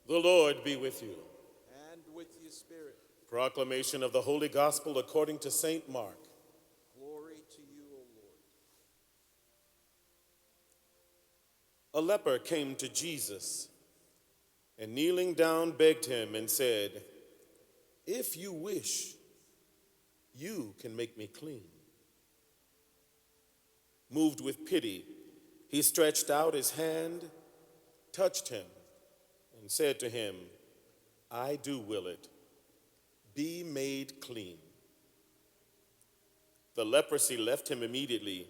The Lord be with you. And with your spirit. Proclamation of the Holy Gospel according to St. Mark. Glory to you, O Lord. A leper came to Jesus and kneeling down begged him and said, "If you wish, you can make me clean." Moved with pity, he stretched out his hand, touched him, and said to him, "I do will it. Be made clean." The leprosy left him immediately,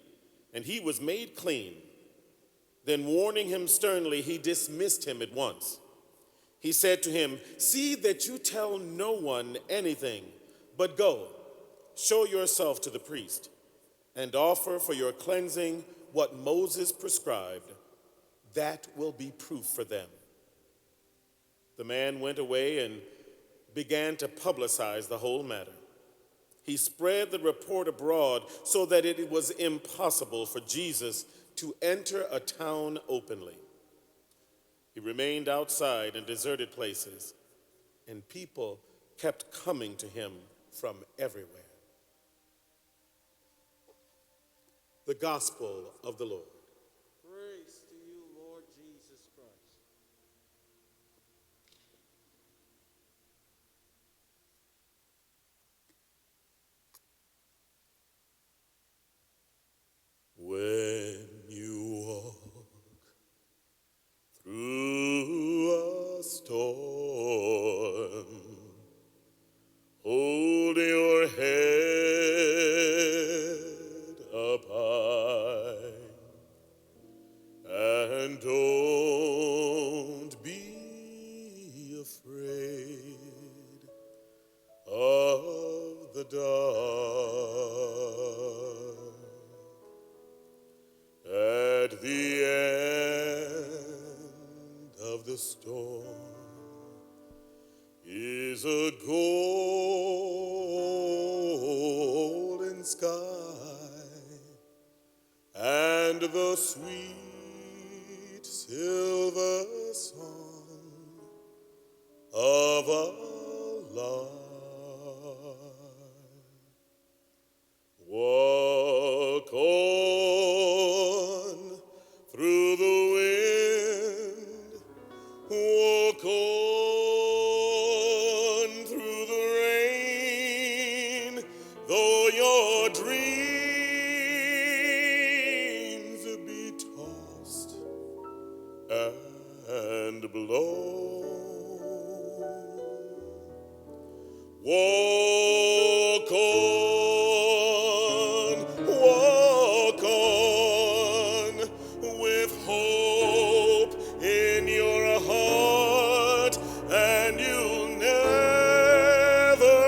and he was made clean. Then, warning him sternly, he dismissed him at once. He said to him, "See that you tell no one anything, but go, show yourself to the priest, and offer for your cleansing what Moses prescribed. That will be proof for them." The man went away and began to publicize the whole matter. He spread the report abroad so that it was impossible for Jesus to enter a town openly. He remained outside in deserted places, and people kept coming to him from everywhere. The Gospel of the Lord. Praise to you, Lord Jesus Christ. When you walk through a storm, hold your head up high and don't be afraid of the dark. At the end of the storm is a golden sky and the sweet silver song of a lark. Walk on through the wind, walk on through the rain, though your dreams be tossed and blown. Walk on with hope in your heart, and you'll never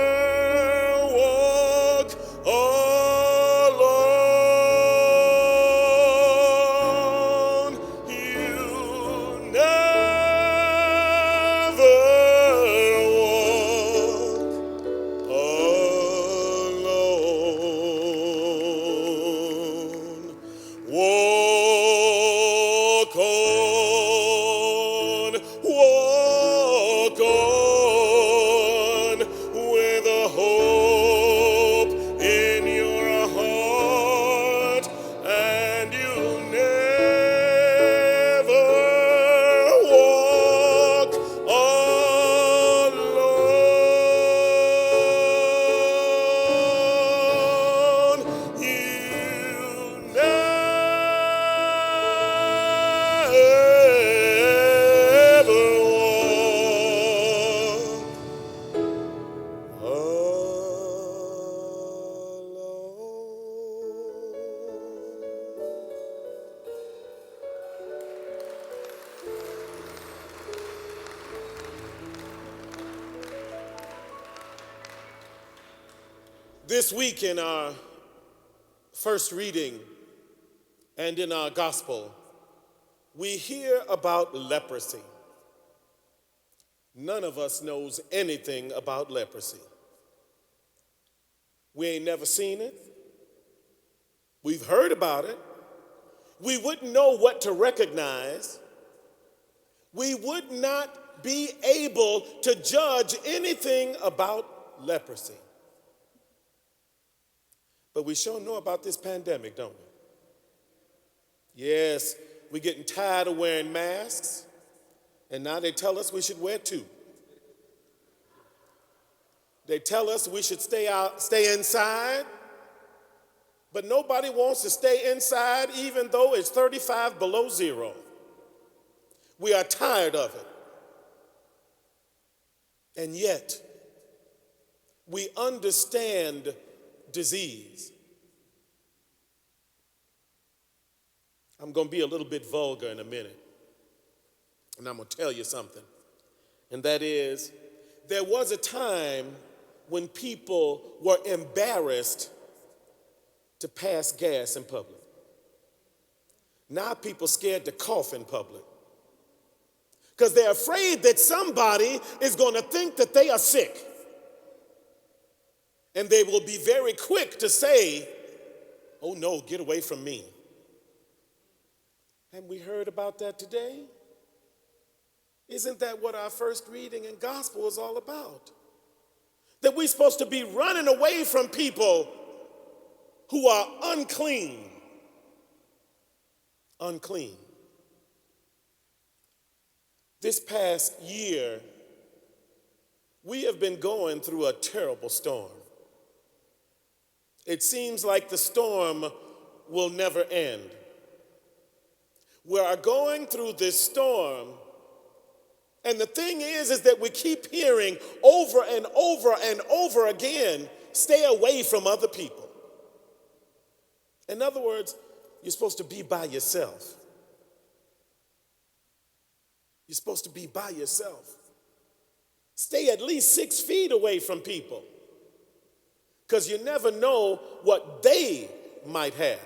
walk alone. You'll never walk alone. Walk on with a hope in your heart, and you'll never walk alone. You'll never walk alone. This week in our first reading and in our gospel, we hear about leprosy. None of us knows anything about leprosy. We ain't never seen it. We've heard about it. We wouldn't know what to recognize. We would not be able to judge anything about leprosy. But we sure know about this pandemic, don't we? Yes, we're getting tired of wearing masks, and now they tell us we should wear two. They tell us we should stay inside, but nobody wants to stay inside even though it's 35 below zero. We are tired of it. And yet, we understand disease. I'm going to be a little bit vulgar in a minute, and I'm going to tell you something. And that is, there was a time when people were embarrassed to pass gas in public. Now people scared to cough in public because they're afraid that somebody is going to think that they are sick. And they will be very quick to say, "Oh no, get away from me." And we heard about that today. Isn't that what our first reading in gospel is all about? That we're supposed to be running away from people who are unclean. Unclean. This past year, we have been going through a terrible storm. It seems like the storm will never end. We are going through this storm, and the thing is that we keep hearing over and over and over again, stay away from other people. In other words, you're supposed to be by yourself. You're supposed to be by yourself. Stay at least 6 feet away from people, because you never know what they might have.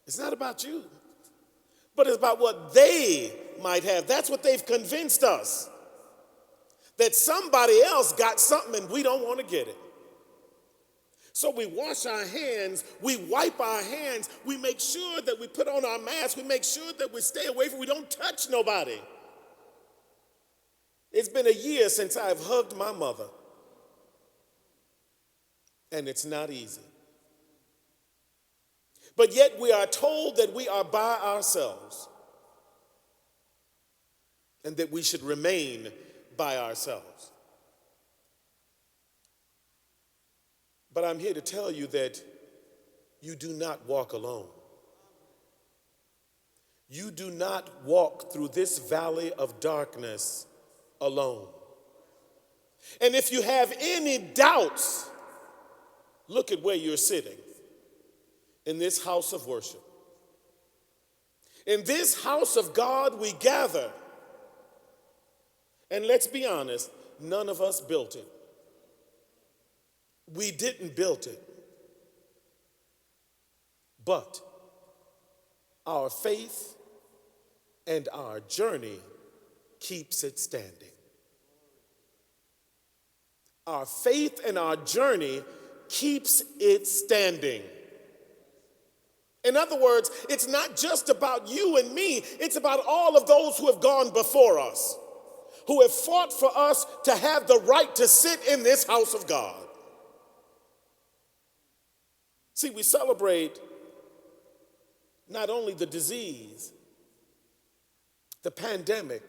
It's not about you, but it's about what they might have. That's what they've convinced us, that somebody else got something and we don't want to get it. So we wash our hands, we wipe our hands, we make sure that we put on our masks, we make sure that we stay away from, we don't touch nobody. It's been a year since I've hugged my mother, and it's not easy. But yet we are told that we are by ourselves and that we should remain by ourselves. But I'm here to tell you that you do not walk alone. You do not walk through this valley of darkness alone. And if you have any doubts, look at where you're sitting. In this house of worship. In this house of God we gather. And let's be honest, none of us built it. We didn't build it. But our faith and our journey keeps it standing. Our faith and our journey keeps it standing. In other words, it's not just about you and me, it's about all of those who have gone before us, who have fought for us to have the right to sit in this house of God. See, we celebrate not only the disease, the pandemic,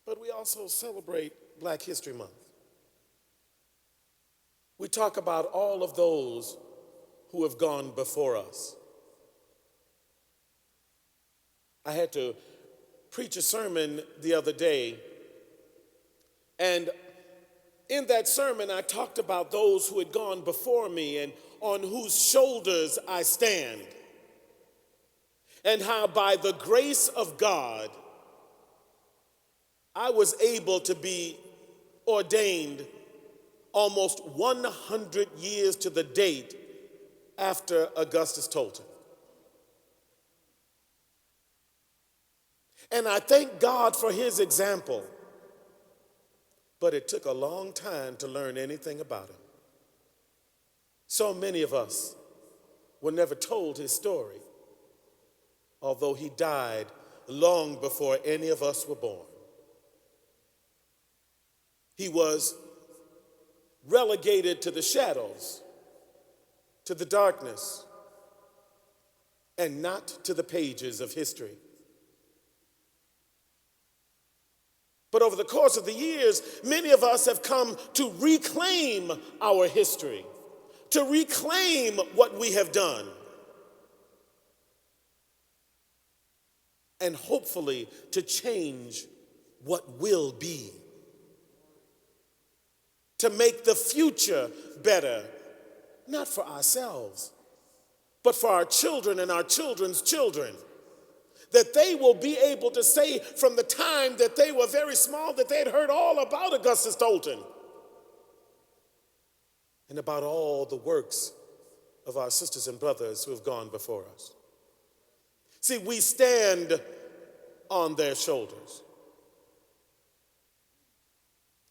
but we also celebrate Black History Month. We talk about all of those who have gone before us. I had to preach a sermon the other day, and in that sermon I talked about those who had gone before me and on whose shoulders I stand, and how by the grace of God I was able to be ordained almost 100 years to the date after Augustus Tolton. And I thank God for his example, but it took a long time to learn anything about him. So many of us were never told his story, although he died long before any of us were born. He was relegated to the shadows, to the darkness, and not to the pages of history. But over the course of the years, many of us have come to reclaim our history, to reclaim what we have done, and hopefully to change what will be, to make the future better, not for ourselves, but for our children and our children's children. That they will be able to say from the time that they were very small that they had heard all about Augustus Tolton and about all the works of our sisters and brothers who have gone before us. See, we stand on their shoulders.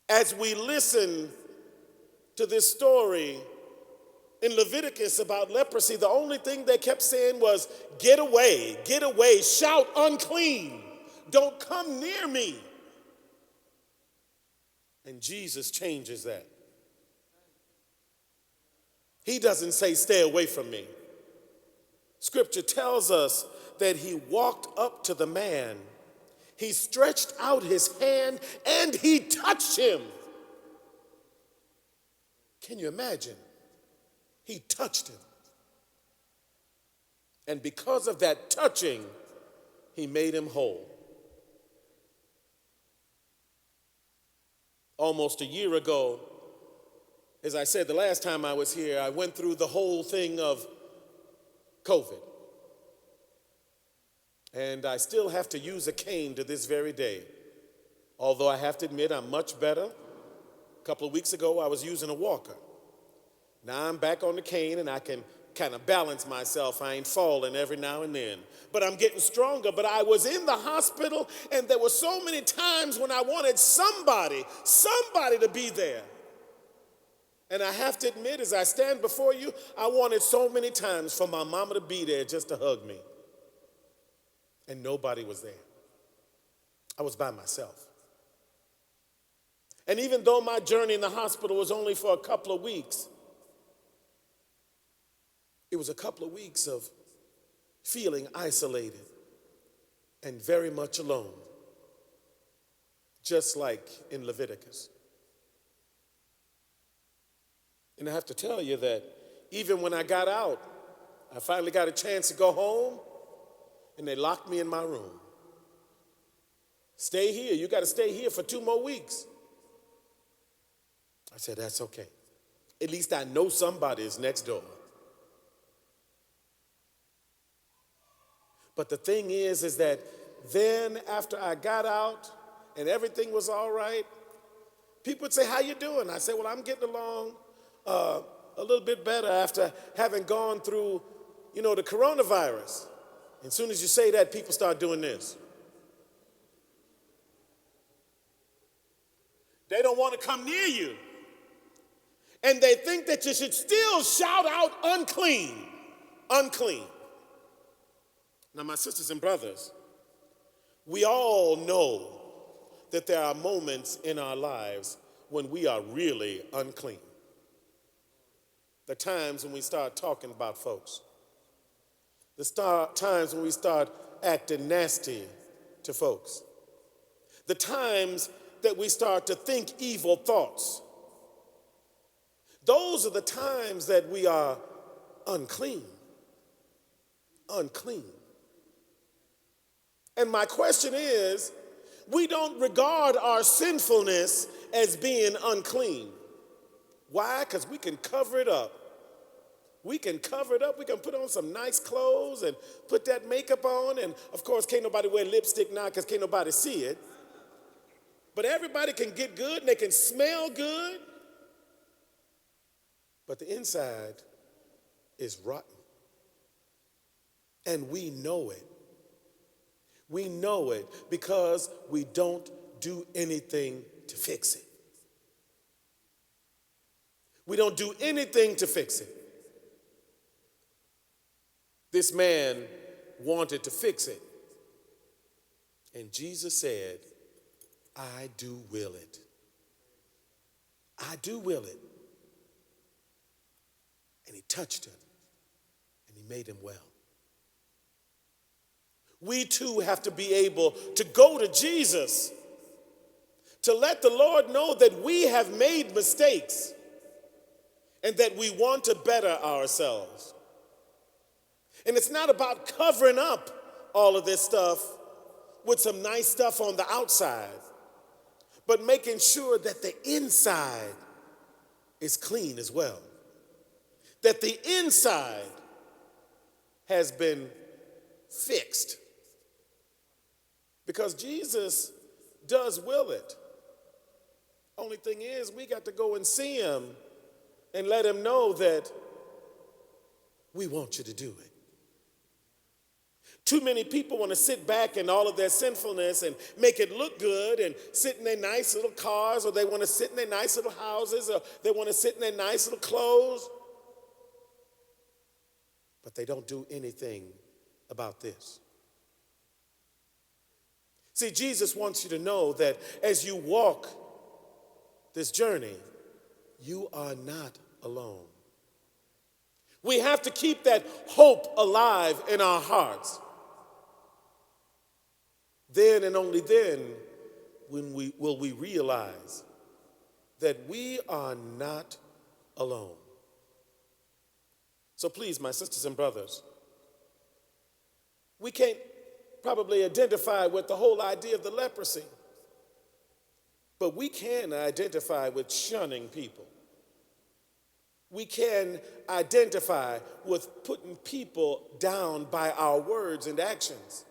As we listen to this story in Leviticus about leprosy, the only thing they kept saying was, get away, shout unclean, don't come near me. And Jesus changes that. He doesn't say, stay away from me. Scripture tells us that he walked up to the man, he stretched out his hand, and he touched him. Can you imagine? He touched him. And because of that touching, he made him whole. Almost a year ago, as I said the last time I was here, I went through the whole thing of COVID. And I still have to use a cane to this very day. Although I have to admit I'm much better. A couple of weeks ago, I was using a walker. Now I'm back on the cane and I can kind of balance myself. I ain't falling every now and then. But I'm getting stronger. But I was in the hospital and there were so many times when I wanted somebody to be there. And I have to admit, as I stand before you, I wanted so many times for my mama to be there just to hug me. And nobody was there. I was by myself. And even though my journey in the hospital was only for a couple of weeks, it was a couple of weeks of feeling isolated and very much alone, just like in Leviticus. And I have to tell you that even when I got out, I finally got a chance to go home, and they locked me in my room. Stay here. You got to stay here for 2 more weeks. I said, that's okay. At least I know somebody is next door. But the thing is that then after I got out and everything was all right, people would say, how you doing? I said, well, I'm getting along a little bit better after having gone through, the coronavirus. And as soon as you say that, people start doing this. They don't want to come near you. And they think that you should still shout out unclean, unclean. Now, my sisters and brothers, we all know that there are moments in our lives when we are really unclean. The times when we start talking about folks. The times when we start acting nasty to folks. The times that we start to think evil thoughts. Those are the times that we are unclean. Unclean. And my question is, we don't regard our sinfulness as being unclean. Why? Because we can cover it up. We can cover it up. We can put on some nice clothes and put that makeup on. And of course, can't nobody wear lipstick now because can't nobody see it. But everybody can get good and they can smell good. But the inside is rotten. And we know it. We know it because we don't do anything to fix it. We don't do anything to fix it. This man wanted to fix it. And Jesus said, I do will it. I do will it. And he touched him and he made him well. We too have to be able to go to Jesus to let the Lord know that we have made mistakes and that we want to better ourselves. And it's not about covering up all of this stuff with some nice stuff on the outside, but making sure that the inside is clean as well. That the inside has been fixed. Because Jesus does will it. Only thing is, we got to go and see him and let him know that we want you to do it. Too many people want to sit back in all of their sinfulness and make it look good and sit in their nice little cars, or they want to sit in their nice little houses, or they want to sit in their nice little clothes. But they don't do anything about this. See, Jesus wants you to know that as you walk this journey, you are not alone. We have to keep that hope alive in our hearts. Then and only then will we realize that we are not alone. So please, my sisters and brothers, we can't probably identify with the whole idea of the leprosy, but we can identify with shunning people. We can identify with putting people down by our words and actions.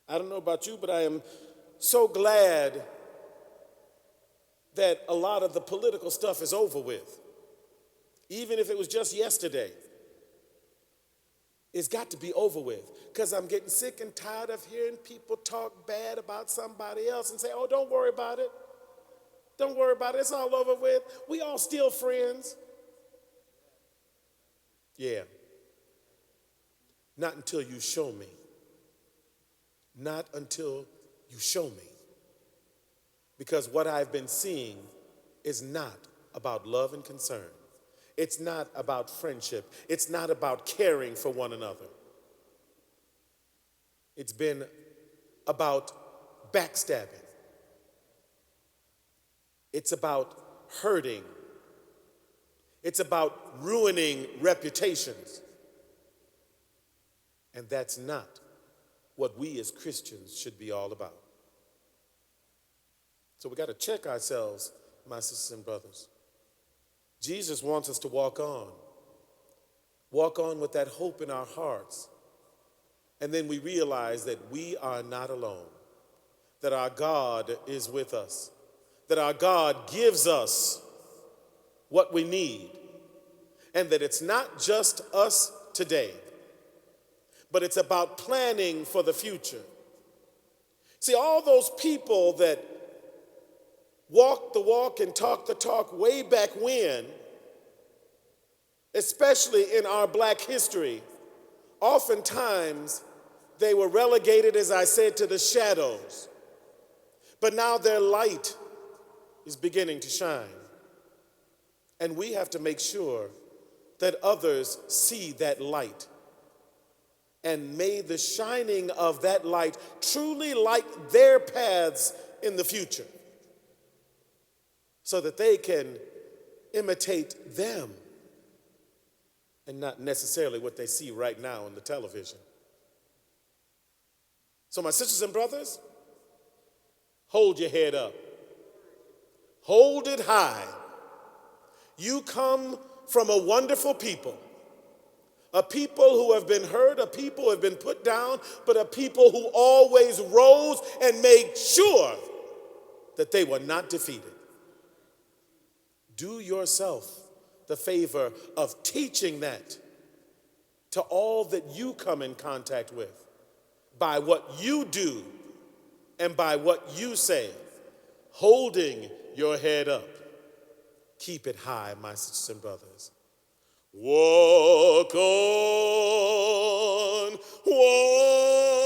I don't know about you, but I am so glad that a lot of the political stuff is over with. Even if it was just yesterday, it's got to be over with, because I'm getting sick and tired of hearing people talk bad about somebody else and say, oh, don't worry about it. Don't worry about it. It's all over with. We all still friends. Yeah. Not until you show me. Not until you show me. Because what I've been seeing is not about love and concern. It's not about friendship. It's not about caring for one another. It's been about backstabbing. It's about hurting. It's about ruining reputations. And that's not what we as Christians should be all about. So we got to check ourselves, my sisters and brothers. Jesus wants us to walk on with that hope in our hearts. And then we realize that we are not alone, that our God is with us, that our God gives us what we need, and that it's not just us today, but it's about planning for the future. See, all those people that walked the walk and talked the talk way back when, especially in our black history, oftentimes they were relegated, as I said, to the shadows. But now their light is beginning to shine. And we have to make sure that others see that light. And may the shining of that light truly light their paths in the future, so that they can imitate them and not necessarily what they see right now on the television. So my sisters and brothers, hold your head up. Hold it high. You come from a wonderful people, a people who have been hurt, a people who have been put down, but a people who always rose and made sure that they were not defeated. Do yourself the favor of teaching that to all that you come in contact with by what you do and by what you say, holding your head up. Keep it high, my sisters and brothers. Walk on, walk